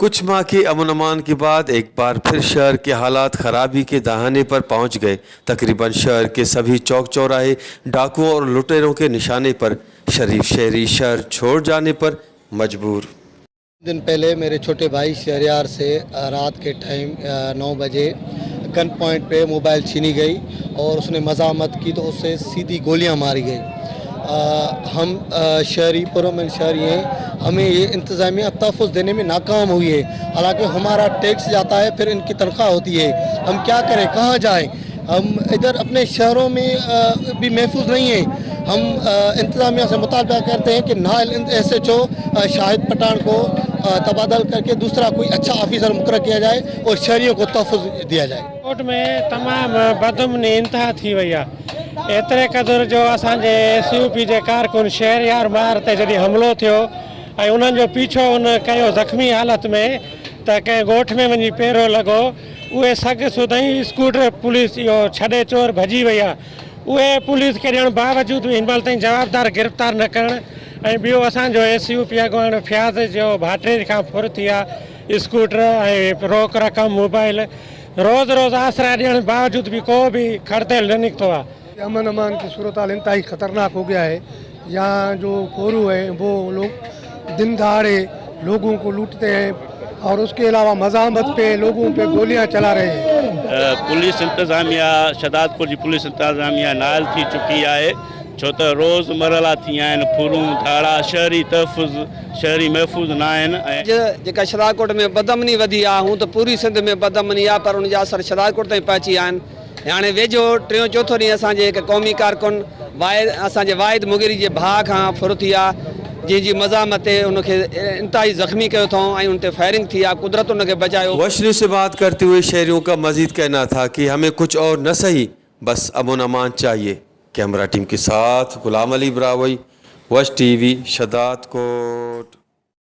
कुछ माह के अमन अमान के बाद एक बार फिर शहर के हालात खराबी के दहाने पर पहुंच गए। तकरीबन शहर के सभी चौक चौराहे डाकुओं और लुटेरों के निशाने पर। शरीफ शहरी शहर छोड़ जाने पर मजबूर। दिन पहले मेरे छोटे भाई शहरियार से रात के टाइम 9 बजे गन पॉइंट पे मोबाइल छीनी गई और उसने मज़ामत की तो उससे सीधी गोलियां मारी गई। हम शहरी पुरअमन शहरी हैं, हमें ये इंतज़ामिया तहफ़्फ़ुज़ देने में नाकाम हुई है। हालांकि हमारा टैक्स जाता है, फिर इनकी तनख्वाह होती है। हम क्या करें, कहाँ जाएं? हम इधर अपने शहरों में भी महफूज नहीं हैं। हम इंतज़ामिया से मुतालबा करते हैं कि नायल SHO शाहिद पठान को तबादल करके दूसरा कोई अच्छा ऑफिसर मुकर्रर किया जाए और शहरियों को तहफ़्फ़ुज़ दिया जाए। कोर्ट में तमाम बदअमनी इंतहा थी वही है। एतरे कदर जो असांजे SUP जे कारकुन शहरियार मार ते जॾहिं हमलो थियो ऐं उन्हनि जो पीछो उन कयो ज़ख़्मी हालत में त कंहिं ॻोठ में वञी पहिरो लॻो। उहे सॻ सुधई स्कूटर पुलिस इहो छॾे चोर भॼी वई आहे। उहे पुलिस खे ॾियण बावजूदि हिन महिल ताईं जवाबदार गिरफ़्तार न करणु ऐं ॿियो असांजो SUP अॻुवाण फ्याज़ जो भाटिरे खां फुर थी आहे स्कूटर ऐं रोक रक़म मोबाइल रोज़ रोज़ आसरा ॾियण बावजूदि बि को बि खड़तेल न निकितो आहे। अमन अमान की सूरत हाल इंतहाई ख़तरनाक हो गया है। यहाँ जो कोरू है वो लोग दिन दहाड़े लोगों को लूटते हैं और उसके अलावा मज़ामत पे लोगों पे गोलियां चला रहे हैं। पुलिस इंतज़ामिया शहदादपुर जी पुलिस इंतज़ामिया नायल थी चुकी है, छो त रोज़ मरला थी आहिनि फुरूं धाड़ा शहरी तहफ़्फ़ुज़ शहरी महफ़ूज़ न आहिनि। जेका शहदादकोट में बदअमनी वधी आहे, हूं त पूरी सिंध में बदअमनी आहे, पर उन जा असर शहदादकोट ताईं पहुची आहिनि। हाणे वेझो टियों चौथो ॾींहुं असांजे हिकु क़ौमी कारकुन असांजे वाहिद मुगिरी जे भाउ खां फुर थी आहे, जंहिंजी मज़ामत ते उनखे इंतहाई ज़ख़्मी कयो अथऊं ऐं उन ते फायरिंग थी आहे। कुदरत उनखे बचायो। वशनी से बात करते हुए शहरियों का मजीद कहना था कि हमें कुछ और न सही, बस अमन अमान चाहिए। कैमरा टीम के साथ गुलाम अली ब्रावई, वश TV, शहदादकोट।